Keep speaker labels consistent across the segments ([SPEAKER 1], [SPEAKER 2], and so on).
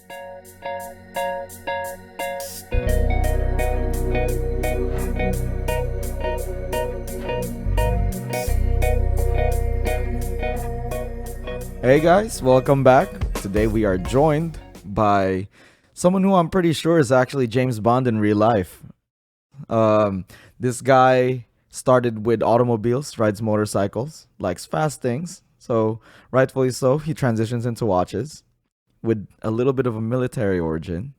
[SPEAKER 1] Hey guys, welcome back. Today we are joined by someone who I'm pretty sure is actually James Bond in real life. This guy started with automobiles, rides motorcycles, likes fast things. So rightfully so, he transitions into watches with a little bit of a military origin.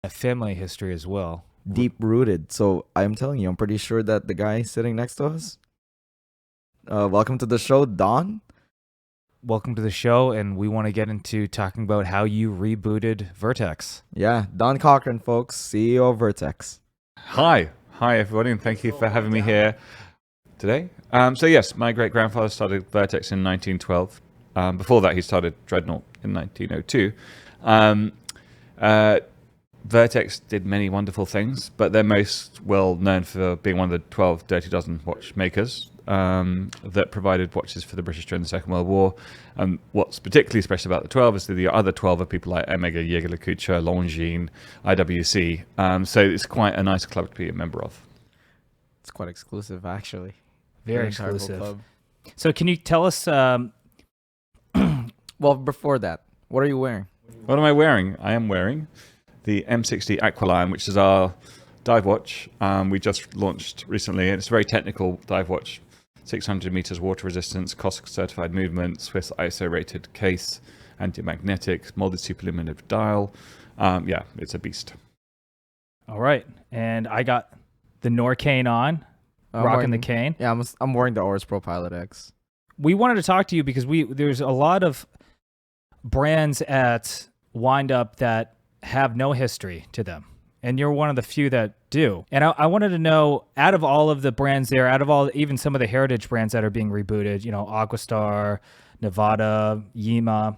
[SPEAKER 2] A family history as well.
[SPEAKER 1] Deep rooted. So I'm telling you, I'm pretty sure that the guy sitting next to us. Welcome to the show, Don.
[SPEAKER 2] Welcome to the show, and we want to get into talking about how you rebooted Vertex.
[SPEAKER 1] Yeah, Don Cochrane, folks, CEO of Vertex.
[SPEAKER 3] Hi everybody, and thank you for having me here today. So yes, my great-grandfather started Vertex in 1912. Before that, he started Dreadnought in 1902. Vertex did many wonderful things, but they're most well known for being one of the 12 Dirty Dozen watchmakers that provided watches for the British during the Second World War. What's particularly special about the 12 is that the other 12 are people like Omega, Jaeger-LeCoultre, Longines, IWC. So it's quite a nice club to be a member of.
[SPEAKER 1] It's quite exclusive, actually.
[SPEAKER 2] Very exclusive. Club. So can you tell us...
[SPEAKER 1] Well, before that, what are you wearing?
[SPEAKER 3] What am I wearing? I am wearing the M60 Aquiline, which is our dive watch. We just launched recently. It's a very technical dive watch. 600 meters water resistance, COSC certified movement, Swiss ISO rated case, anti-magnetic, molded superluminous dial. Yeah, it's a beast.
[SPEAKER 2] All right. And I got the Norcane on, rocking the cane.
[SPEAKER 1] Yeah, I'm wearing the Oris Pro Pilot X.
[SPEAKER 2] We wanted to talk to you because there's a lot of brands at Windup that have no history to them. And you're one of the few that do. And I wanted to know, out of all of the brands there, out of all, even some of the heritage brands that are being rebooted, you know, Aquastar, Nevada, Yima,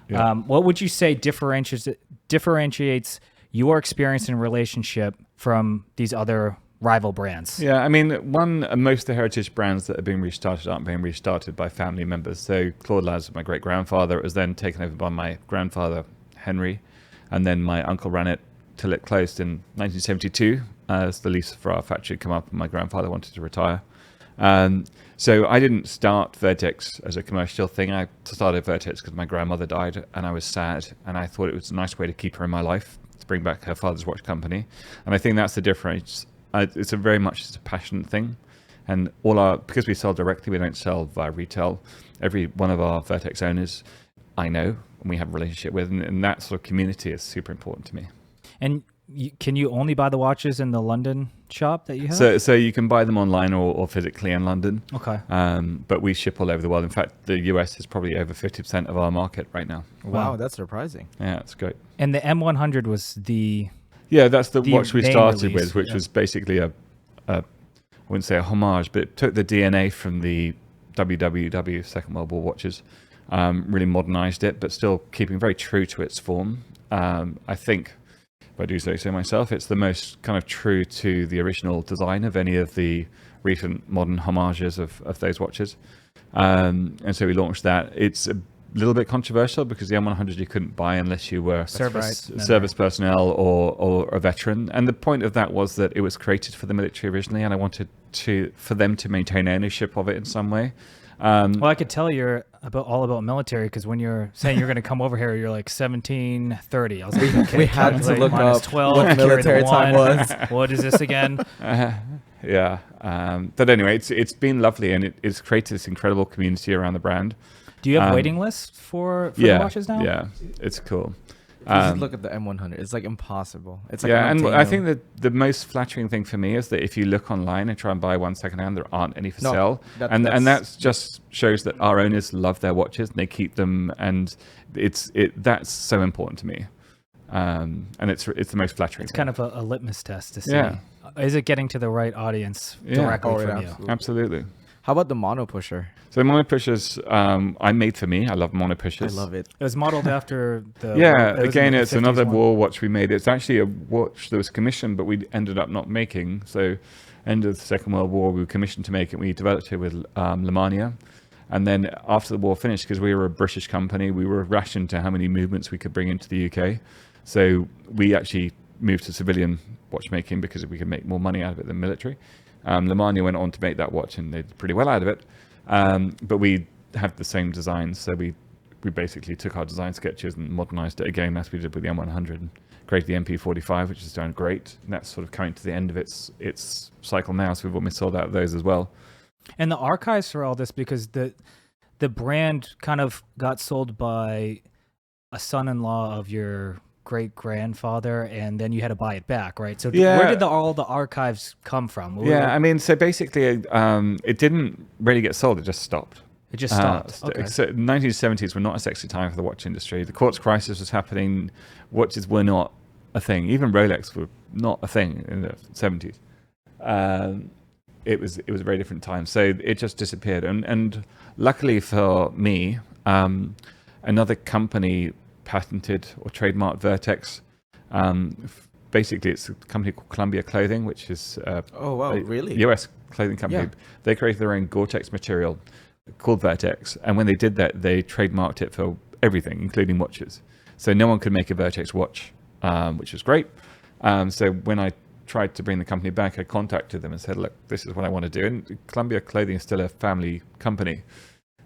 [SPEAKER 2] yeah. What would you say differentiates your experience and relationship from these other rival brands?
[SPEAKER 3] Yeah, I mean, most of the heritage brands that are being restarted aren't being restarted by family members. So Claude Laz, my great-grandfather, it was then taken over by my grandfather, Henry, and then my uncle ran it till it closed in 1972 as the lease for our factory had come up and my grandfather wanted to retire. So I didn't start Vertex as a commercial thing. I started Vertex because my grandmother died and I was sad and I thought it was a nice way to keep her in my life, to bring back her father's watch company. And I think that's the difference. It's a very much a passion thing. And because we sell directly, we don't sell via retail. Every one of our Vertex owners I know and we have a relationship with, and that sort of community is super important to me.
[SPEAKER 2] And can you only buy the watches in the London shop that you have?
[SPEAKER 3] So you can buy them online or physically in London.
[SPEAKER 2] Okay.
[SPEAKER 3] But we ship all over the world. In fact, the US is probably over 50% of our market right now.
[SPEAKER 1] Wow, that's surprising.
[SPEAKER 3] Yeah, it's great.
[SPEAKER 2] And the M100 was the...
[SPEAKER 3] Yeah, that's the watch we started
[SPEAKER 2] release,
[SPEAKER 3] with, which was basically I wouldn't say a homage, but it took the DNA from the WWW, Second World War watches, really modernized it, but still keeping very true to its form. I think... If I do say so myself, it's the most kind of true to the original design of any of the recent modern homages of those watches. And so we launched that. It's a little bit controversial because the M100 you couldn't buy unless you were service personnel or a veteran. And the point of that was that it was created for the military originally, and I wanted for them to maintain ownership of it in some way.
[SPEAKER 2] Well, I could tell you're all about military because when you're saying you're going to come over here, you're like 1730. I was like, okay,
[SPEAKER 1] we had to look up
[SPEAKER 2] 12,
[SPEAKER 1] what military time was.
[SPEAKER 2] What is this again?
[SPEAKER 3] Yeah. But anyway, it's been lovely, and it's created this incredible community around the brand.
[SPEAKER 2] Do you have waiting lists for the watches now?
[SPEAKER 3] Yeah, it's cool.
[SPEAKER 1] Just look at the M100. It's like impossible. It's like
[SPEAKER 3] and I think that the most flattering thing for me is that if you look online and try and buy one secondhand, there aren't any for sale, and that just shows that our owners love their watches and they keep them, and that's so important to me, and it's the most flattering.
[SPEAKER 2] It's kind of a litmus test to see is it getting to the right audience directly from you.
[SPEAKER 3] Absolutely.
[SPEAKER 1] How about the mono pusher?
[SPEAKER 3] So mono pushers, I made for me. I love mono pushers.
[SPEAKER 1] I love it.
[SPEAKER 2] It was modeled after the...
[SPEAKER 3] Yeah, again, it's another war watch we made. It's actually a watch that was commissioned, but we ended up not making. So end of the Second World War, we were commissioned to make it. We developed it with Lemania. And then after the war finished, because we were a British company, we were rationed to how many movements we could bring into the UK. So we actually moved to civilian watchmaking because we could make more money out of it than military. Lemania went on to make that watch, and they did pretty well out of it. But we have the same designs, so we basically took our design sketches and modernized it again, as we did with the M100, and created the MP45, which is doing great. And that's sort of coming to the end of its cycle now, so we've almost sold out of those as well.
[SPEAKER 2] And the archives for all this, because the brand kind of got sold by a son-in-law of your great-grandfather, and then you had to buy it back, right? So where did all the archives come from?
[SPEAKER 3] I mean, so basically it didn't really get sold, it just stopped.
[SPEAKER 2] It just stopped. Okay.
[SPEAKER 3] So 1970s were not a sexy time for the watch industry. The quartz crisis was happening. Watches were not a thing. Even Rolex were not a thing in the 70s. It was a very different time. So it just disappeared. And luckily for me, another company patented or trademarked Vertex. Basically, it's a company called Columbia Clothing, which is
[SPEAKER 1] really?
[SPEAKER 3] US clothing company.
[SPEAKER 1] Yeah.
[SPEAKER 3] They created their own Gore-Tex material called Vertex, and when they did that, they trademarked it for everything, including watches. So no one could make a Vertex watch, which was great. So when I tried to bring the company back, I contacted them and said, look, this is what I want to do. And Columbia Clothing is still a family company.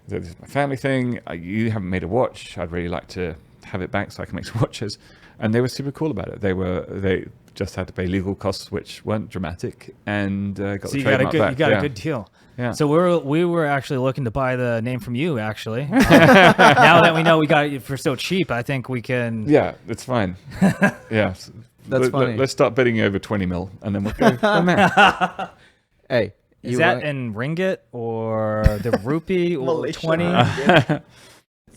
[SPEAKER 3] So this is my family thing. You haven't made a watch. I'd really like to have it back so I can make some watches. And they were super cool about it. They just had to pay legal costs, which weren't dramatic, and got the trademark back.
[SPEAKER 2] You got a good deal.
[SPEAKER 3] Yeah.
[SPEAKER 2] So we were actually looking to buy the name from you, actually. Now that we know we got it for so cheap, I think we can.
[SPEAKER 3] Yeah, it's fine. Yeah.
[SPEAKER 1] That's funny.
[SPEAKER 3] Let's start bidding over 20 mil, and then we'll go from there.
[SPEAKER 1] Hey.
[SPEAKER 2] Is that in ringgit or the rupee or
[SPEAKER 1] Malaysian
[SPEAKER 2] 20?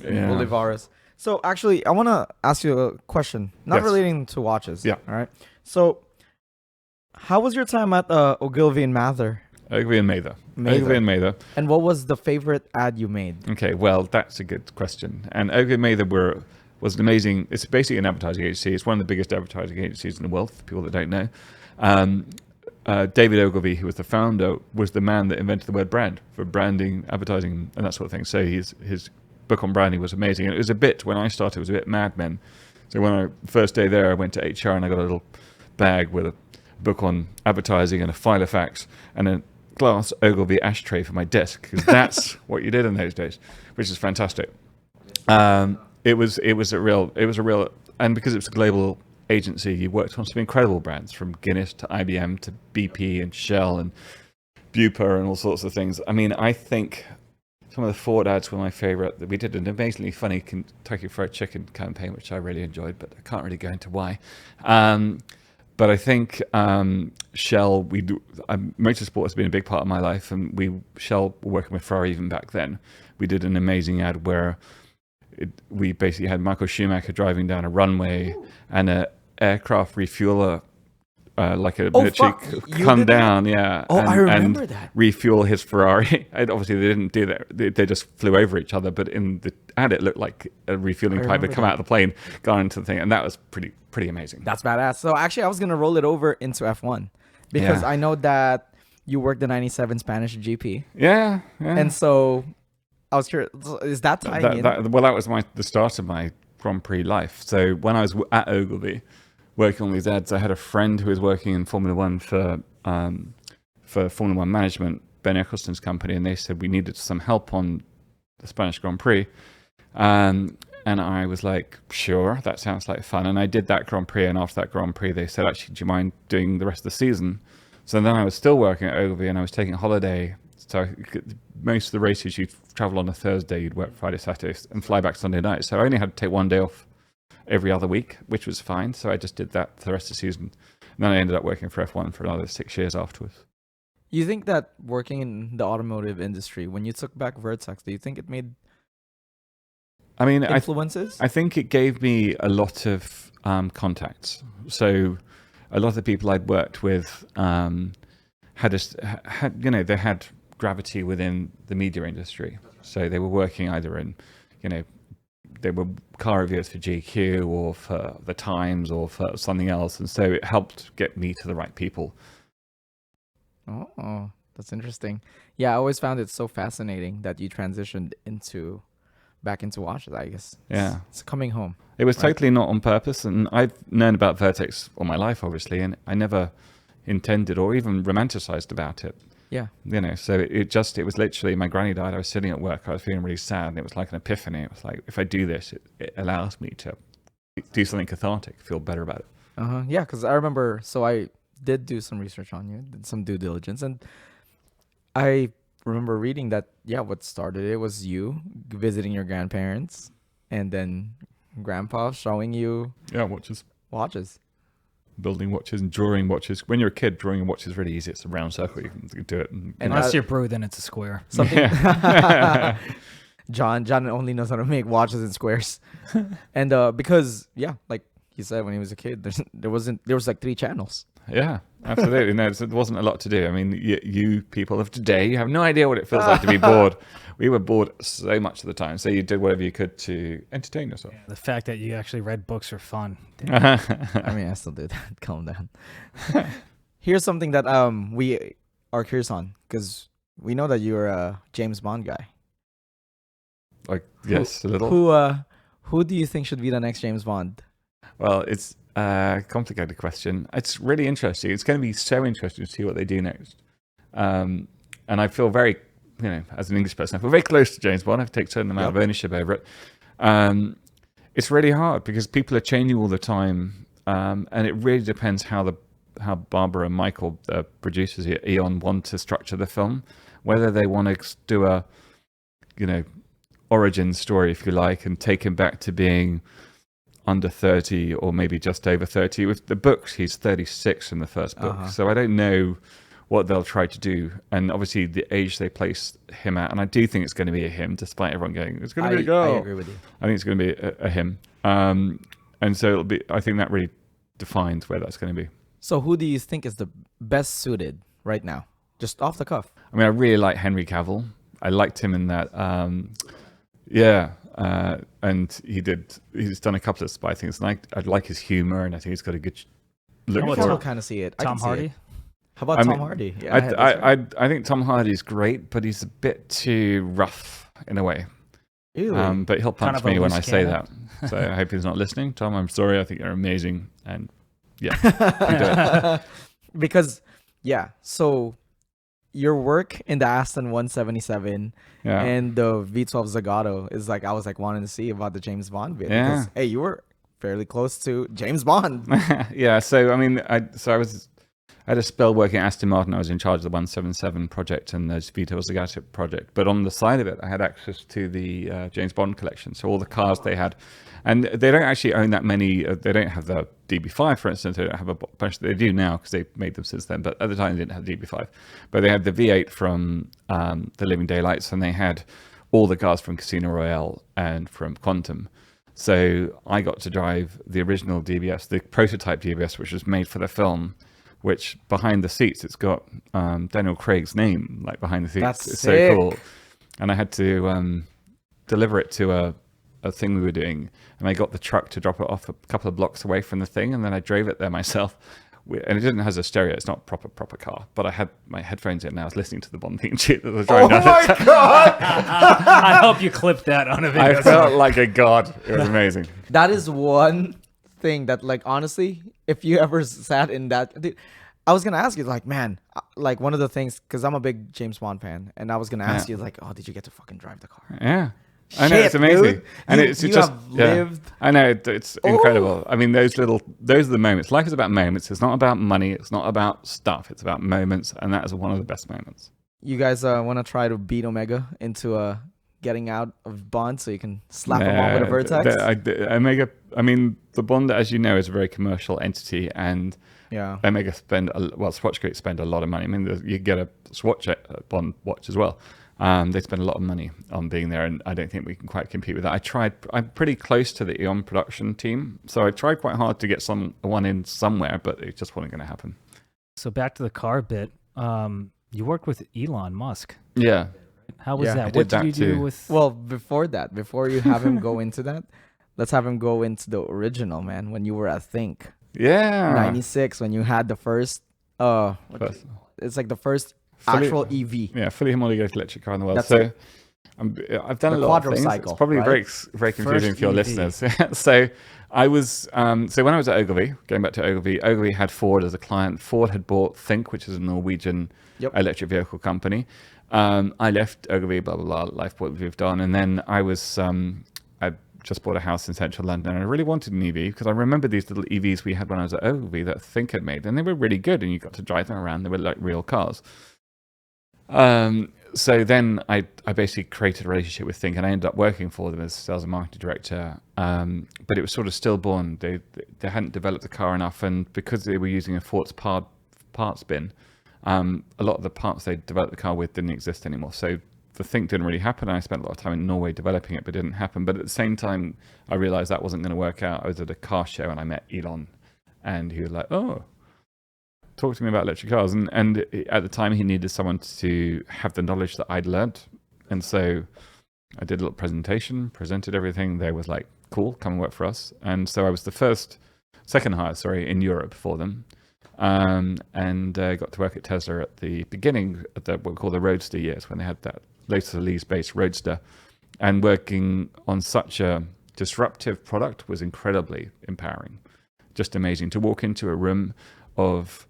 [SPEAKER 1] Bolivares. So actually, I want to ask you a question, not relating to watches.
[SPEAKER 3] Yeah.
[SPEAKER 1] All right. So, how was your time at Ogilvy and Mather?
[SPEAKER 3] Ogilvy and Mather. Ogilvy and Mather.
[SPEAKER 1] And what was the favorite ad you made?
[SPEAKER 3] Okay, well, that's a good question. And Ogilvy and Mather was an amazing. It's basically an advertising agency. It's one of the biggest advertising agencies in the world, for people that don't know. David Ogilvy, who was the founder, was the man that invented the word brand for branding, advertising, and that sort of thing. So his book on branding was amazing. And it was a bit, when I started, it was a bit Mad Men. So when I first day there, I went to HR and I got a little bag with a book on advertising and a file of facts and a glass Ogilvy ashtray for my desk, because that's what you did in those days, which is fantastic. It was a real, and because it was a global agency, you worked on some incredible brands, from Guinness to IBM to BP and Shell and Bupa and all sorts of things. I mean, I think some of the Ford ads were my favorite. We did an amazingly funny Kentucky Fried Chicken campaign, which I really enjoyed, but I can't really go into why. But I think Shell, motorsport has been a big part of my life, and Shell were working with Ferrari even back then. We did an amazing ad where we basically had Michael Schumacher driving down a runway and an aircraft refueler, like a military, come down,
[SPEAKER 1] I remember that.
[SPEAKER 3] Refuel his Ferrari. And obviously, they didn't do that. They just flew over each other. But in the ad, it looked like a refueling pipe had come out of the plane, gone into the thing, and that was pretty amazing.
[SPEAKER 1] That's badass. So actually, I was gonna roll it over into F1 because I know that you worked the '97 Spanish GP.
[SPEAKER 3] Yeah.
[SPEAKER 1] And so I was curious, is that tying in?
[SPEAKER 3] Well, that was the start of my Grand Prix life. So when I was at Ogilvy working on these ads, I had a friend who was working in Formula One for Formula One management, Ben Eccleston's company, and they said we needed some help on the Spanish Grand Prix. And I was like, sure, that sounds like fun. And I did that Grand Prix, and after that Grand Prix, they said, actually, do you mind doing the rest of the season? So then I was still working at Ogilvy, and I was taking a holiday. So most of the races, you'd travel on a Thursday, you'd work Friday, Saturday, and fly back Sunday night. So I only had to take one day off every other week, which was fine. So I just did that for the rest of the season. And then I ended up working for F1 for another 6 years afterwards.
[SPEAKER 1] You think that working in the automotive industry, when you took back Vertex, do you think it made influences?
[SPEAKER 3] I think it gave me a lot of contacts. So a lot of the people I'd worked with they had gravity within the media industry. So they were working either in, they were car reviewers for GQ or for the Times or for something else. And so it helped get me to the right people.
[SPEAKER 1] Oh, That's interesting. Yeah, I always found it so fascinating that you transitioned back into watches. I guess.
[SPEAKER 3] Yeah.
[SPEAKER 1] It's coming home.
[SPEAKER 3] It was
[SPEAKER 1] Right.
[SPEAKER 3] totally not on purpose, and I've known about Vertex all my life, obviously, and I never intended or even romanticized about it.
[SPEAKER 1] Yeah.
[SPEAKER 3] You know, so it was literally, my granny died, I was sitting at work, I was feeling really sad, and it was like an epiphany. It was like, if I do this, it allows me to do something cathartic, feel better about it.
[SPEAKER 1] Yeah, because I remember. So I did do some research on you, did some due diligence, and I remember reading that. Yeah, what started it was you visiting your grandparents, and then grandpa showing you
[SPEAKER 3] Yeah, watches.
[SPEAKER 1] watches.
[SPEAKER 3] Building watches and drawing watches. When you're a kid, drawing a watch is really easy. It's a round circle. You can do it.
[SPEAKER 1] And
[SPEAKER 2] Unless you're Brew, then it's a square.
[SPEAKER 1] Something. John only knows how to make watches in squares, and because like he said, when he was a kid, there was like 3 channels.
[SPEAKER 3] Yeah, absolutely. No, there wasn't a lot to do. I mean, you people of today, you have no idea what it feels like to be bored. We were bored so much of the time, so you did whatever you could to entertain yourself.
[SPEAKER 2] The fact that you actually read books for fun.
[SPEAKER 1] I mean, I still do that. Calm down. Here's something that we are curious on, because we know that you're a James Bond guy.
[SPEAKER 3] Like, yes, a little.
[SPEAKER 1] Who do you think should be the next James Bond?
[SPEAKER 3] Well, it's a complicated question. It's really interesting. It's going to be so interesting to see what they do next. And I feel very, as an English person, I feel very close to James Bond. I take a certain amount of ownership over it. It's really hard because people are changing all the time. And it really depends how Barbara and Michael, the producers at Eon, want to structure the film. Whether they want to do a, origin story, if you like, and take him back to being under 30 or maybe just over 30. With the books, he's 36 in the first book. So I don't know what they'll try to do. And obviously the age they place him at, and I do think it's going to be a him, despite everyone going, it's going to be a girl.
[SPEAKER 1] I agree with you.
[SPEAKER 3] I think it's going to be a him. And so I think that really defines where that's going to be.
[SPEAKER 1] So who do you think is the best suited right now? Just off the cuff.
[SPEAKER 3] I mean, I really like Henry Cavill. I liked him in that. And he's done a couple of spy things. And I like his humor, and I think he's got a good look
[SPEAKER 1] I
[SPEAKER 3] for
[SPEAKER 1] can
[SPEAKER 3] it.
[SPEAKER 1] kind of see it.
[SPEAKER 2] Tom Hardy?
[SPEAKER 1] How about Tom Hardy? Yeah,
[SPEAKER 3] I think Tom Hardy's great, but he's a bit too rough in a way.
[SPEAKER 1] Really?
[SPEAKER 3] But he'll punch
[SPEAKER 2] Kind of a
[SPEAKER 3] me when
[SPEAKER 2] loose
[SPEAKER 3] I say
[SPEAKER 2] cannon.
[SPEAKER 3] that. So I hope he's not listening. Tom, I'm sorry. I think you're amazing. And yeah, you do it.
[SPEAKER 1] Because, so your work in the Aston 177
[SPEAKER 3] Yeah.
[SPEAKER 1] and the V12 Zagato is like, I was like wanting to see about the James Bond bit.
[SPEAKER 3] Yeah.
[SPEAKER 1] Because, hey, you were fairly close to James Bond.
[SPEAKER 3] Yeah. So I mean, I had a spell working at Aston Martin. I was in charge of the 177 project and the Vito Zagato project. But on the side of it, I had access to the James Bond collection. So all the cars they had, and they don't actually own that many. They don't have the DB5, for instance. They don't have a bunch. They do now because they made them since then. But at the time, they didn't have the DB5. But they had the V8 from The Living Daylights, and they had all the cars from Casino Royale and from Quantum. So I got to drive the original DBS, the prototype DBS, which was made for the film, which behind the seats, it's got Daniel Craig's name, like behind the seats.
[SPEAKER 1] That's
[SPEAKER 3] it's
[SPEAKER 1] sick.
[SPEAKER 3] so cool. And I had to deliver it to a thing we were doing. And I got the truck to drop it off a couple of blocks away from the thing. And then I drove it there myself. And it didn't have a stereo. It's not a proper car. But I had my headphones in and I was listening to the Bond theme tune that was driving down the track.
[SPEAKER 1] God!
[SPEAKER 2] I hope you clipped that on a video.
[SPEAKER 3] I felt like a god. It was amazing.
[SPEAKER 1] That is one thing that, like, honestly, if you ever sat in that, dude, I was gonna ask you, like, man, like one of the things, because I'm a big James Bond fan, and I was gonna ask you, like, oh, did you get to fucking drive the car?
[SPEAKER 3] Yeah. I know,
[SPEAKER 1] Shit,
[SPEAKER 3] it's amazing.
[SPEAKER 1] dude.
[SPEAKER 3] And
[SPEAKER 1] You-
[SPEAKER 3] it's
[SPEAKER 1] you
[SPEAKER 3] just
[SPEAKER 1] have
[SPEAKER 3] yeah.
[SPEAKER 1] lived-
[SPEAKER 3] I know, it's incredible. I mean, those are the moments. Life is about moments. It's not about money. It's not about stuff. It's about moments. And that is one of the best moments.
[SPEAKER 1] You guys want to try to beat Omega into getting out of Bond so you can slap him on with a Vertex?
[SPEAKER 3] Omega, I mean, the Bond, as you know, is a very commercial entity. And
[SPEAKER 1] Yeah.
[SPEAKER 3] Omega Swatchgate spend a lot of money. I mean, you get a Swatch Bond watch as well. They spend a lot of money on being there, and I don't think we can quite compete with that. I'm pretty close to the Eon production team, so I tried quite hard to get one in somewhere, but it just wasn't going to happen.
[SPEAKER 2] So back to the car bit. You worked with Elon Musk.
[SPEAKER 3] Yeah.
[SPEAKER 2] How was
[SPEAKER 1] Yeah, I
[SPEAKER 2] that?
[SPEAKER 3] did
[SPEAKER 2] What did
[SPEAKER 3] that
[SPEAKER 2] you do
[SPEAKER 3] too.
[SPEAKER 2] with?
[SPEAKER 1] Well, before you have him go into that, let's have him go into the original, man, when you were at Think.
[SPEAKER 3] Yeah.
[SPEAKER 1] 96, when you had the first, it's like the first actual EV.
[SPEAKER 3] Yeah, fully homologated electric car in the world.
[SPEAKER 1] That's
[SPEAKER 3] so I've done
[SPEAKER 1] The
[SPEAKER 3] a lot of things.
[SPEAKER 1] quadricycle,
[SPEAKER 3] It's probably
[SPEAKER 1] right?
[SPEAKER 3] very confusing
[SPEAKER 2] First
[SPEAKER 3] for your
[SPEAKER 2] EV.
[SPEAKER 3] listeners. So I was so when I was at Ogilvy, going back to Ogilvy had Ford as a client. Ford had bought Think, which is a Norwegian electric vehicle company. I left Ogilvy, blah blah blah. Life moved on, and then I was I just bought a house in central London, and I really wanted an EV because I remember these little EVs we had when I was at Ogilvy that Think had made, and they were really good, and you got to drive them around. They were like real cars. So then I basically created a relationship with Think, and I ended up working for them as sales and marketing director. But it was sort of stillborn. They hadn't developed the car enough, and because they were using a Ford's parts bin, a lot of the parts they developed the car with didn't exist anymore. So the Think didn't really happen. I spent a lot of time in Norway developing it, but it didn't happen. But at the same time, I realized that wasn't going to work out. I was at a car show and I met Elon, and he was like, "Oh, talk to me about electric cars." And at the time, he needed someone to have the knowledge that I'd learned. And so I did a little presentation, presented everything. They was like, "Cool, come and work for us." And so I was the second hire, in Europe for them. And got to work at Tesla at the beginning of what we call the Roadster years, when they had that latest release-based Roadster. And working on such a disruptive product was incredibly empowering. Just amazing to walk into a room of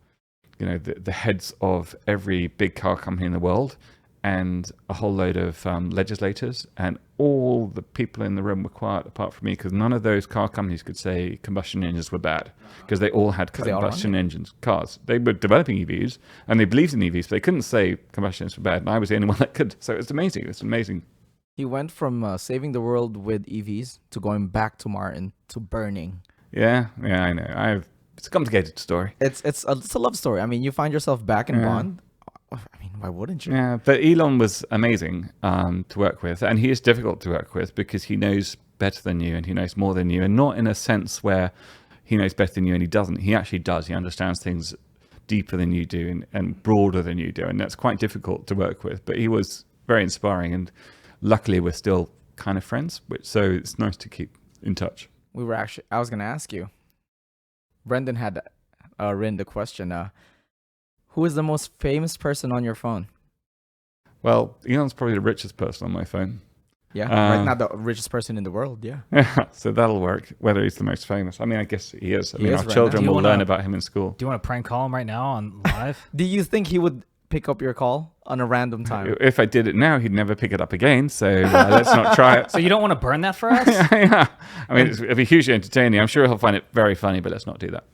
[SPEAKER 3] the heads of every big car company in the world and a whole load of legislators, and all the people in the room were quiet apart from me, because none of those car companies could say combustion engines were bad, because they all had combustion engines cars. They were developing EVs and they believed in EVs, but they couldn't say combustion engines were bad, and I was the only one that could. So it's amazing. It's amazing.
[SPEAKER 1] He went from saving the world with EVs to going back to Martin to burning.
[SPEAKER 3] Yeah, I know. It's a complicated story.
[SPEAKER 1] It's a love story. I mean, you find yourself back in Bond. I mean, why wouldn't you?
[SPEAKER 3] Yeah, but Elon was amazing to work with, and he is difficult to work with because he knows better than you and he knows more than you, and not in a sense where he knows better than you and he doesn't. He actually does. He understands things deeper than you do and broader than you do, and that's quite difficult to work with. But he was very inspiring, and luckily we're still kind of friends, so it's nice to keep in touch.
[SPEAKER 1] I was going to ask you. Brendan had written the question, who is the most famous person on your phone?
[SPEAKER 3] Well, Elon's probably the richest person on my phone.
[SPEAKER 1] Yeah, right now the richest person in the world, yeah.
[SPEAKER 3] So that'll work, whether he's the most famous. I mean, I guess he is. I mean, our
[SPEAKER 1] right
[SPEAKER 3] children
[SPEAKER 1] now.
[SPEAKER 3] will learn about him in school.
[SPEAKER 2] Do you want to prank call him right now on live?
[SPEAKER 1] Do you think he would pick up your call on a random time?
[SPEAKER 3] If I did it now, he'd never pick it up again, so let's not try it.
[SPEAKER 2] So you don't want to burn that for us?
[SPEAKER 3] Yeah. I mean, it'll be hugely entertaining. I'm sure he'll find it very funny, but let's not do that.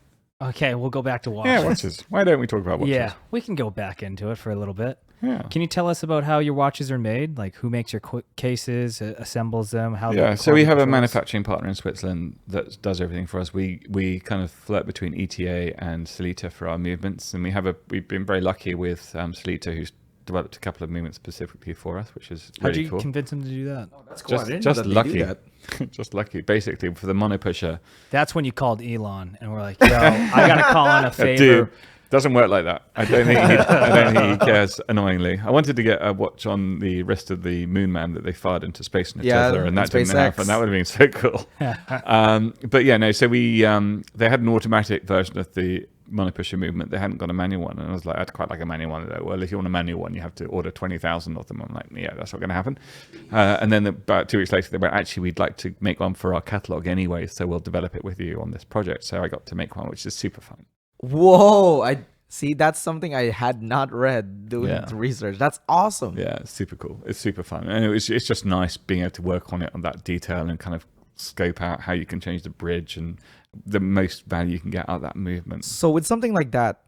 [SPEAKER 2] Okay, we'll go back to watches.
[SPEAKER 3] Yeah, watches. Why don't we talk about watches?
[SPEAKER 2] Yeah, we can go back into it for a little bit.
[SPEAKER 3] Yeah.
[SPEAKER 2] Can you tell us about how your watches are made? Like who makes your cases, assembles them?
[SPEAKER 3] So we have a manufacturing partner in Switzerland that does everything for us. We kind of flirt between ETA and Sellita for our movements, and we've been very lucky with Sellita, who's developed a couple of movements specifically for us, which is really
[SPEAKER 2] How'd you
[SPEAKER 3] cool.
[SPEAKER 2] convince him to do that?
[SPEAKER 1] Oh, that's cool.
[SPEAKER 3] Just lucky. Just lucky. Basically, for the mono pusher.
[SPEAKER 2] That's when you called Elon and we're like, yo, I got to call in a favor.
[SPEAKER 3] Dude, doesn't work like that. I don't think he cares, annoingly. I wanted to get a watch on the wrist of the moon man that they fired into space in a Tesla, and that didn't happen. That would have been so cool. But yeah, no, so they had an automatic version of the monopusher movement. They hadn't got a manual one, and I was like, I'd quite like a manual one. Though. Well, if you want a manual one, you have to order 20,000 of them. I'm like, yeah, that's not going to happen. And then about 2 weeks later, they were actually, we'd like to make one for our catalog anyway, so we'll develop it with you on this project. So I got to make one, which is super fun.
[SPEAKER 1] Whoa! I see. That's something I had not read doing the research. That's awesome.
[SPEAKER 3] Yeah, it's super cool. It's super fun, and it's just nice being able to work on it on that detail and kind of scope out how you can change the bridge and the most value you can get out of that movement.
[SPEAKER 1] So with something like that,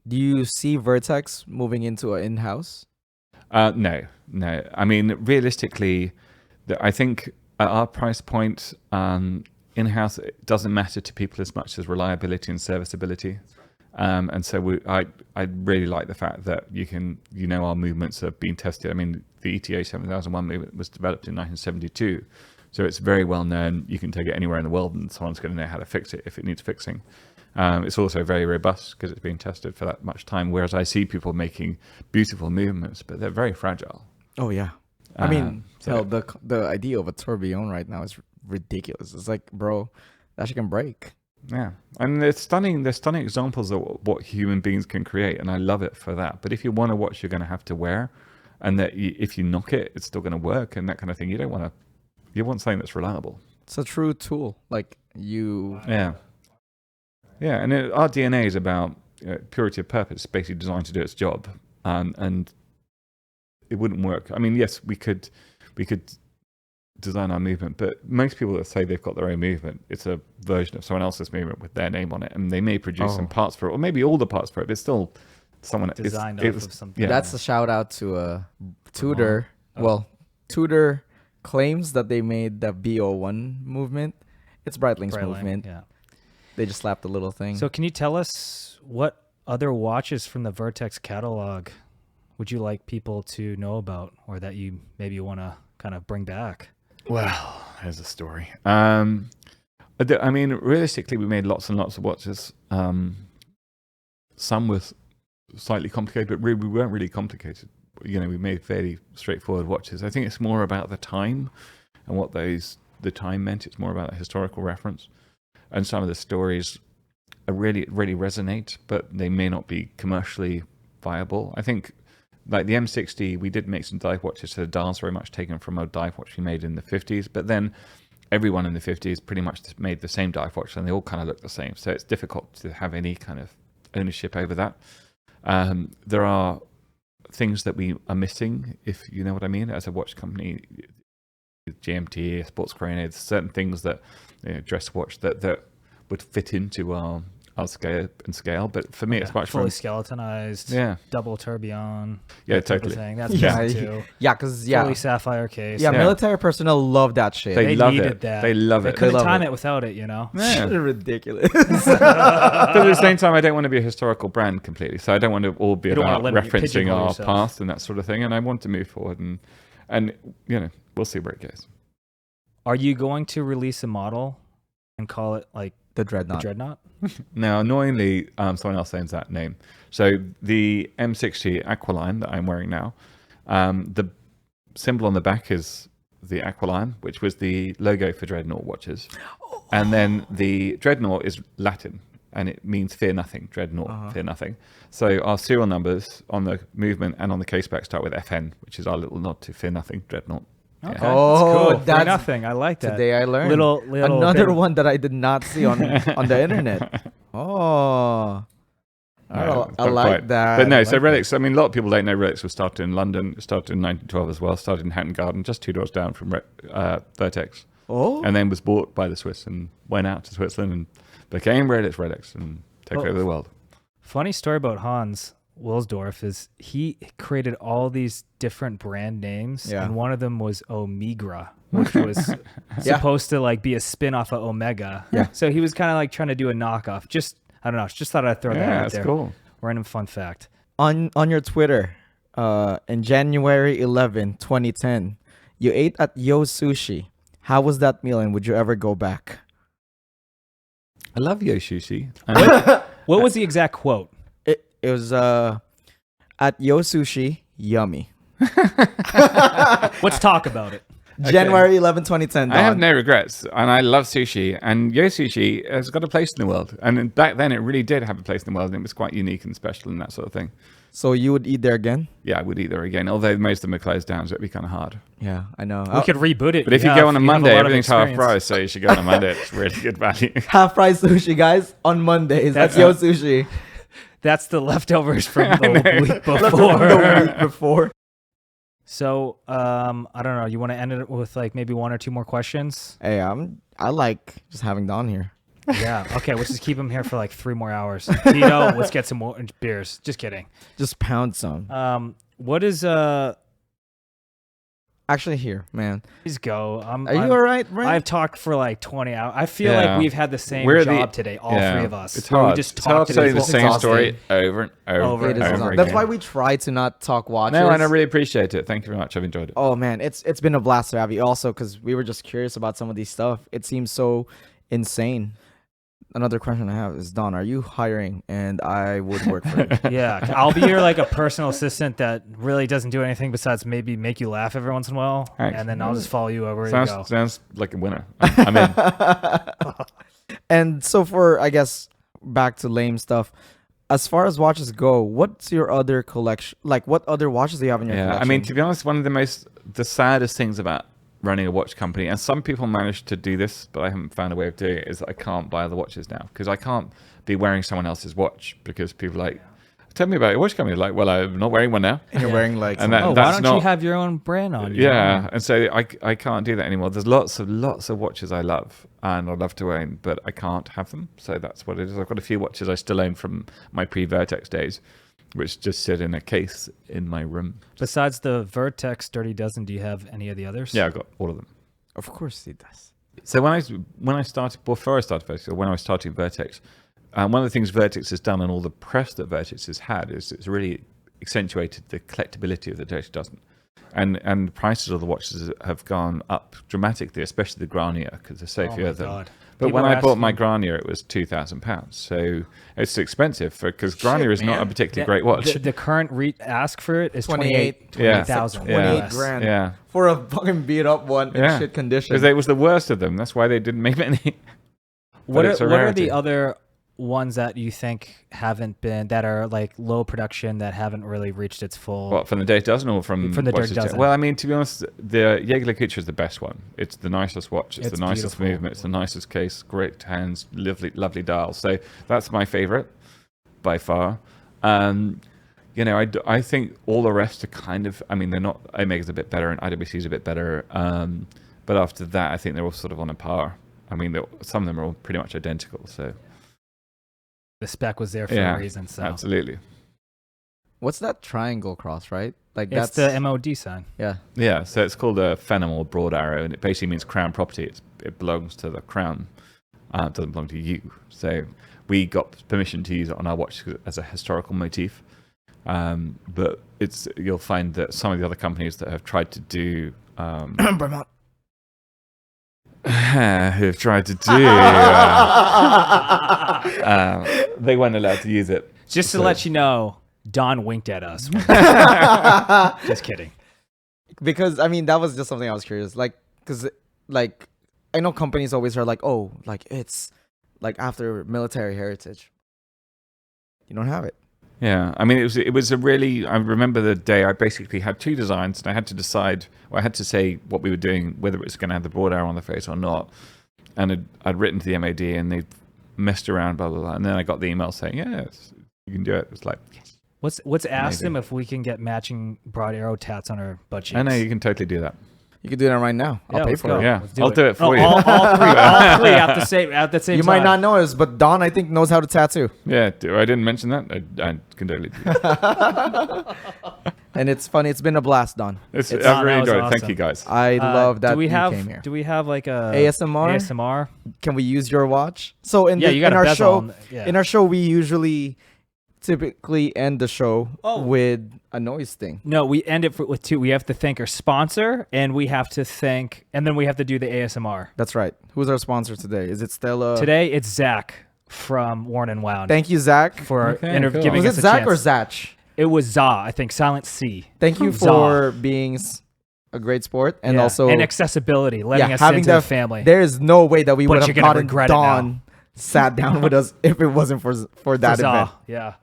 [SPEAKER 1] do you see Vertex moving into an in-house?
[SPEAKER 3] No. I mean, realistically, I think at our price point, in-house, it doesn't matter to people as much as reliability and serviceability. And so I really like the fact that our movements have been tested. I mean, the ETA 7001 movement was developed in 1972. So it's very well known. You can take it anywhere in the world and someone's going to know how to fix it if it needs fixing. It's also very robust because it's been tested for that much time. Whereas I see people making beautiful movements, but they're very fragile.
[SPEAKER 1] Oh, yeah. I mean, the idea of a tourbillon right now is ridiculous. It's like, bro, that shit can break.
[SPEAKER 3] Yeah, and they're stunning. They're stunning examples of what human beings can create, and I love it for that. But if you want a watch, you're going to have to wear, and that if you knock it, it's still going to work, and that kind of thing. You don't want to. You want something that's reliable.
[SPEAKER 1] It's a true tool. Like you.
[SPEAKER 3] Yeah. Yeah, and our DNA is about purity of purpose, basically designed to do its job, and it wouldn't work. I mean, yes, we could design our movement, but most people that say they've got their own movement, it's a version of someone else's movement with their name on it, and they may produce some parts for it, or maybe all the parts for it, but it's still someone
[SPEAKER 2] designed off of something.
[SPEAKER 3] Yeah.
[SPEAKER 1] That's a shout out to Tudor. Well, Tudor claims that they made the BO1 movement. It's Breitling's movement.
[SPEAKER 2] Yeah.
[SPEAKER 1] They just slapped a little thing.
[SPEAKER 2] So can you tell us what other watches from the Vertex catalog would you like people to know about, or that you maybe want to kind of bring back?
[SPEAKER 3] Well, there's a story. I mean, realistically, we made lots and lots of watches. Some with slightly complicated, but we weren't really complicated. You know, we made fairly straightforward watches. I think it's more about the time and what the time meant. It's more about a historical reference. And some of the stories really resonate, but they may not be commercially viable. I think, like the M60, we did make some dive watches, so the dial's very much taken from a dive watch we made in the 50s, but then everyone in the 50s pretty much made the same dive watch, and they all kind of look the same, so it's difficult to have any kind of ownership over that. There are things that we are missing, if you know what I mean, as a watch company. GMT, sports crane, there's certain things that, you know, dress watch that would fit into our scale, but for me it's much
[SPEAKER 2] fully
[SPEAKER 3] more
[SPEAKER 2] skeletonized, double tourbillon,
[SPEAKER 3] totally
[SPEAKER 2] thing. That's
[SPEAKER 1] because
[SPEAKER 2] fully sapphire case.
[SPEAKER 1] Military personnel love that shit.
[SPEAKER 3] They love
[SPEAKER 2] needed
[SPEAKER 3] it.
[SPEAKER 2] That.
[SPEAKER 3] They love
[SPEAKER 2] They
[SPEAKER 3] it.
[SPEAKER 2] couldn't
[SPEAKER 1] love
[SPEAKER 2] time
[SPEAKER 1] it.
[SPEAKER 2] it without it, you know.
[SPEAKER 3] Yeah.
[SPEAKER 1] Ridiculous.
[SPEAKER 3] But at the same time, I don't want to be a historical brand completely, so I don't want to all be
[SPEAKER 2] You don't
[SPEAKER 3] about
[SPEAKER 2] wanna
[SPEAKER 3] referencing
[SPEAKER 2] pigeonhole
[SPEAKER 3] our
[SPEAKER 2] yourself.
[SPEAKER 3] past and that sort of thing, and I want to move forward, and you know, we'll see where it goes.
[SPEAKER 2] Are you going to release a model and call it like
[SPEAKER 1] The
[SPEAKER 2] the
[SPEAKER 1] Dreadnought.
[SPEAKER 2] Dreadnought?
[SPEAKER 3] Now, annoyingly, someone else owns that name. So the M60 Aquiline that I'm wearing now, the symbol on the back is the Aquiline, which was the logo for Dreadnought watches. And then the Dreadnought is Latin, and it means fear nothing, Dreadnought, fear nothing. So our serial numbers on the movement and on the case back start with FN, which is our little nod to fear nothing, Dreadnought.
[SPEAKER 2] Okay,
[SPEAKER 3] Yeah.
[SPEAKER 1] Oh,
[SPEAKER 2] that's cool. For
[SPEAKER 1] that's-
[SPEAKER 2] nothing. I like that.
[SPEAKER 1] Today I learned
[SPEAKER 2] Little
[SPEAKER 1] another
[SPEAKER 2] bit.
[SPEAKER 1] one that I did not see on the internet. Oh,
[SPEAKER 3] No,
[SPEAKER 1] I
[SPEAKER 3] not
[SPEAKER 1] like
[SPEAKER 3] quite.
[SPEAKER 1] that.
[SPEAKER 3] But no,
[SPEAKER 1] I
[SPEAKER 3] so
[SPEAKER 1] like
[SPEAKER 3] Relics, I mean, a lot of people don't know Relics was started in London. It started in 1912 as well. Started in Hatton Garden, just 2 doors down from Vertex.
[SPEAKER 1] Oh,
[SPEAKER 3] And then was bought by the Swiss and went out to Switzerland and became Relics and took over the world.
[SPEAKER 2] Funny story about Hans Wilsdorf is he created all these different brand names,
[SPEAKER 1] Yeah.
[SPEAKER 2] and one of them was Omegra, which was supposed to like be a spin off of Omega.
[SPEAKER 1] Yeah.
[SPEAKER 2] So he was kind of like trying to do a knockoff. I don't know. Just thought I'd throw that
[SPEAKER 3] Yeah,
[SPEAKER 2] out
[SPEAKER 3] that's
[SPEAKER 2] there.
[SPEAKER 3] cool.
[SPEAKER 2] Random fun fact.
[SPEAKER 1] on your Twitter, in January 11, 2010, you ate at Yo Sushi. How was that meal, and would you ever go back?
[SPEAKER 3] I love Yo Sushi.
[SPEAKER 2] What was the exact quote?
[SPEAKER 1] It was at Yo Sushi, yummy.
[SPEAKER 2] Let's talk about it.
[SPEAKER 1] January 11, 2010.
[SPEAKER 3] I have
[SPEAKER 1] Don.
[SPEAKER 3] no regrets, and I love sushi. And Yo Sushi has got a place in the world. And back then, it really did have a place in the world, and it was quite unique and special and that sort of thing.
[SPEAKER 1] So you would eat there again?
[SPEAKER 3] Yeah, I would eat there again. Although most of them are closed down, so it'd be kind of hard.
[SPEAKER 1] Yeah, I know.
[SPEAKER 2] We could reboot it.
[SPEAKER 3] But if you
[SPEAKER 2] yeah,
[SPEAKER 3] go on a
[SPEAKER 2] you have
[SPEAKER 3] Monday,
[SPEAKER 2] lot of
[SPEAKER 3] everything's half
[SPEAKER 2] experience.
[SPEAKER 3] price, so you should go on a Monday. It's really good value.
[SPEAKER 1] half price sushi, guys, on Mondays. That's Yo Sushi.
[SPEAKER 2] That's the leftovers from the week
[SPEAKER 1] The
[SPEAKER 2] before.
[SPEAKER 1] week before.
[SPEAKER 2] So, I don't know. You want to end it with like maybe one or two more questions?
[SPEAKER 1] Hey, I like just having Don here.
[SPEAKER 2] Yeah. Okay. Let's just keep him here for like 3 more hours. Tito, let's get some more beers. Just kidding.
[SPEAKER 1] Just pound some.
[SPEAKER 2] What is
[SPEAKER 1] Actually, here, man.
[SPEAKER 2] Please go.
[SPEAKER 1] Are you all right, Brent?
[SPEAKER 2] I've talked for like 20 hours. I feel
[SPEAKER 3] Yeah.
[SPEAKER 2] like we've had the same
[SPEAKER 3] We're
[SPEAKER 2] job today, all three of us.
[SPEAKER 3] It's
[SPEAKER 2] where we
[SPEAKER 3] hard.
[SPEAKER 2] just
[SPEAKER 3] It's hard
[SPEAKER 2] talked
[SPEAKER 3] to tell you the
[SPEAKER 2] this
[SPEAKER 3] same
[SPEAKER 1] exhausting.
[SPEAKER 3] story over and over,
[SPEAKER 2] Over
[SPEAKER 3] and
[SPEAKER 2] and
[SPEAKER 3] over
[SPEAKER 2] over
[SPEAKER 3] again.
[SPEAKER 1] That's why we try to not talk watches.
[SPEAKER 3] No, and I really appreciate it. Thank you very much. I've enjoyed it.
[SPEAKER 1] Oh man, it's been a blast to have you. Also, because we were just curious about some of these stuff. It seems so insane. Another question I have is, Don, are you hiring? And I would work for you.
[SPEAKER 2] Yeah, I'll be your like a personal assistant that really doesn't do anything besides maybe make you laugh every once in a while,
[SPEAKER 3] Thanks.
[SPEAKER 2] and then I'll just follow you over. You go.
[SPEAKER 3] Sounds like a winner. I'm in.
[SPEAKER 1] And so for, I guess, back to lame stuff. As far as watches go, what's your other collection? Like, what other watches do you have in your
[SPEAKER 3] Yeah,
[SPEAKER 1] collection?
[SPEAKER 3] I mean, to be honest, one of the saddest things about running a watch company, and some people manage to do this, but I haven't found a way of doing it, is that I can't buy the watches now because I can't be wearing someone else's watch because people are like, tell me about your watch company. Like, well, I'm not wearing one now.
[SPEAKER 1] And you're wearing like...
[SPEAKER 3] And that-
[SPEAKER 2] why
[SPEAKER 3] that's
[SPEAKER 2] don't
[SPEAKER 3] not-
[SPEAKER 2] you have your own brand on?
[SPEAKER 3] Yeah, and so I can't do that anymore. There's lots of watches I love and I'd love to own, but I can't have them. So that's what it is. I've got a few watches I still own from my pre-Vertex days, which just sit in a case in my room.
[SPEAKER 2] Besides the Vertex Dirty Dozen, do you have any of the others?
[SPEAKER 3] Yeah, I've got all of them.
[SPEAKER 1] Of course he does.
[SPEAKER 3] So when I started, before I started Vertex, or when I was starting Vertex, one of the things Vertex has done and all the press that Vertex has had is it's really accentuated the collectability of the Dirty Dozen. And the prices of the watches have gone up dramatically, especially the Granier, because there's so few of them.
[SPEAKER 2] God.
[SPEAKER 3] But
[SPEAKER 2] People
[SPEAKER 3] when
[SPEAKER 2] are
[SPEAKER 3] I bought
[SPEAKER 2] asking-
[SPEAKER 3] my Granier, it was £2,000. So it's expensive because Granier is not a
[SPEAKER 1] man.
[SPEAKER 3] particularly great watch.
[SPEAKER 2] The current ask for it is
[SPEAKER 1] 28
[SPEAKER 2] 28,000.
[SPEAKER 3] Yeah.
[SPEAKER 1] 28
[SPEAKER 2] US.
[SPEAKER 1] grand.
[SPEAKER 3] Yeah.
[SPEAKER 1] For a fucking beat up one in
[SPEAKER 3] Yeah.
[SPEAKER 1] shit condition.
[SPEAKER 3] Because it was the worst of them. That's why they didn't make many.
[SPEAKER 2] What
[SPEAKER 3] But
[SPEAKER 2] are,
[SPEAKER 3] it's a
[SPEAKER 2] what are
[SPEAKER 3] rarity.
[SPEAKER 2] the other ones that you think haven't been, that are like low production, that haven't really reached its full?
[SPEAKER 3] What, from the Dirty Dozen or from
[SPEAKER 2] From the
[SPEAKER 3] watches
[SPEAKER 2] Dirty Dozen.
[SPEAKER 3] Well, I mean, to be honest, the Jaeger LeCoultre is the best one. It's the nicest watch. It's
[SPEAKER 2] It's
[SPEAKER 3] the nicest
[SPEAKER 2] beautiful.
[SPEAKER 3] movement. It's the nicest case. Great hands. Lovely dial. So that's my favorite by far. You know, I think all the rest are kind of, I mean, they're not, Omega's a bit better and IWC's a bit better. But after that, I think they're all sort of on a par. I mean, some of them are all pretty much identical. So
[SPEAKER 2] The spec was there for
[SPEAKER 3] yeah,
[SPEAKER 2] a reason. So
[SPEAKER 3] absolutely.
[SPEAKER 1] What's that triangle cross, right? Like
[SPEAKER 2] it's
[SPEAKER 1] that's
[SPEAKER 2] the MOD sign.
[SPEAKER 1] yeah.
[SPEAKER 3] Yeah, so it's called a Phenom or broad arrow, and it basically means crown property. It belongs to the crown. It doesn't belong to you. So we got permission to use it on our watch as a historical motif. But you'll find that some of the other companies that have tried to do
[SPEAKER 1] Vermont.
[SPEAKER 3] who've tried to do they weren't allowed to use it.
[SPEAKER 2] Just to
[SPEAKER 3] So-
[SPEAKER 2] let you know, Don winked at us. Just kidding.
[SPEAKER 1] Because I mean that was just something I was curious, like, because like I know companies always are like, oh, like it's like after military heritage. You don't have it.
[SPEAKER 3] Yeah, I mean, it was a really. I remember the day I basically had two designs, and I had to decide. Well, I had to say what we were doing, whether it was going to have the broad arrow on the face or not. And I'd written to the MOD, and they messed around, blah blah blah. And then I got the email saying, "Yes, you can do it." It's like, yes.
[SPEAKER 2] Let's ask
[SPEAKER 3] Amazing.
[SPEAKER 2] them if we can get matching broad arrow tats on our butt cheeks.
[SPEAKER 3] I know you can totally do that.
[SPEAKER 1] You could do that right now.
[SPEAKER 2] Yeah,
[SPEAKER 1] I'll pay
[SPEAKER 2] let's
[SPEAKER 1] for
[SPEAKER 2] go.
[SPEAKER 1] it.
[SPEAKER 3] Yeah,
[SPEAKER 2] Let's
[SPEAKER 3] I'll do it for you.
[SPEAKER 2] All three at the same
[SPEAKER 1] You
[SPEAKER 2] time.
[SPEAKER 1] might not know this, but Don I think knows how to tattoo,
[SPEAKER 3] Yeah, I didn't mention that. I can totally do that.
[SPEAKER 1] and it's funny. It's been a blast, Don.
[SPEAKER 3] I've
[SPEAKER 2] that
[SPEAKER 3] really
[SPEAKER 2] was
[SPEAKER 3] enjoyed it.
[SPEAKER 2] awesome.
[SPEAKER 3] Thank you guys.
[SPEAKER 1] I love that
[SPEAKER 2] do we
[SPEAKER 1] you
[SPEAKER 2] have
[SPEAKER 1] came here.
[SPEAKER 2] Do we have like a
[SPEAKER 1] ASMR?
[SPEAKER 2] ASMR?
[SPEAKER 1] Can we use your watch? So
[SPEAKER 2] Yeah, you got
[SPEAKER 1] in
[SPEAKER 2] a
[SPEAKER 1] our
[SPEAKER 2] bezel
[SPEAKER 1] show,
[SPEAKER 2] on- yeah.
[SPEAKER 1] in our show, we usually typically end the show
[SPEAKER 2] Oh.
[SPEAKER 1] with a noise thing.
[SPEAKER 2] No, we end it with two. We have to thank our sponsor, and we have to thank, and then we have to do the ASMR.
[SPEAKER 1] That's right. Who's our sponsor today? Is it Stella?
[SPEAKER 2] Today it's Zach from Worn and Wound.
[SPEAKER 1] Thank you, Zach.
[SPEAKER 2] for
[SPEAKER 3] Okay, cool.
[SPEAKER 2] giving
[SPEAKER 1] Was
[SPEAKER 2] us
[SPEAKER 1] it
[SPEAKER 2] a
[SPEAKER 1] Zach
[SPEAKER 2] chance.
[SPEAKER 1] or Zach?
[SPEAKER 2] It was Za, I think, Silent C.
[SPEAKER 1] Thank you
[SPEAKER 2] Za.
[SPEAKER 1] for being a great sport and
[SPEAKER 2] Yeah,
[SPEAKER 1] also
[SPEAKER 2] and accessibility, letting us
[SPEAKER 1] having
[SPEAKER 2] into the family.
[SPEAKER 1] There is no way that we
[SPEAKER 2] But
[SPEAKER 1] would have
[SPEAKER 2] you're gonna
[SPEAKER 1] gotten
[SPEAKER 2] regret it now.
[SPEAKER 1] Don sat down with us if it wasn't for that
[SPEAKER 2] Za,
[SPEAKER 1] event.
[SPEAKER 2] yeah.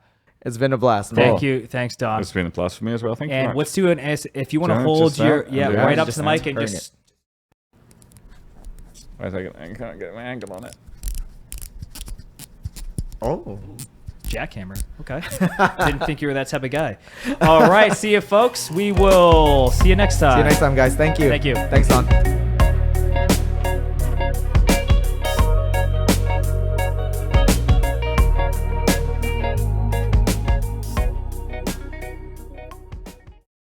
[SPEAKER 1] It's been a blast.
[SPEAKER 2] Thank you, thanks, Don.
[SPEAKER 3] It's been a plus for me as well. Thank you.
[SPEAKER 2] And
[SPEAKER 3] very much.
[SPEAKER 2] let's do an if you want to
[SPEAKER 3] Don't
[SPEAKER 2] hold
[SPEAKER 3] just
[SPEAKER 2] your
[SPEAKER 3] that,
[SPEAKER 2] yeah
[SPEAKER 3] and do
[SPEAKER 2] right
[SPEAKER 3] that.
[SPEAKER 2] up
[SPEAKER 1] Just
[SPEAKER 2] to the mic and
[SPEAKER 1] bring
[SPEAKER 2] just
[SPEAKER 3] Wait a second. I can't get my angle on it.
[SPEAKER 1] Oh.
[SPEAKER 2] jackhammer. Okay, didn't think you were that type of guy. All right, see you, folks. We will see you next time.
[SPEAKER 1] See you next time, guys. Thank you.
[SPEAKER 2] Thank you.
[SPEAKER 1] Thanks, Don.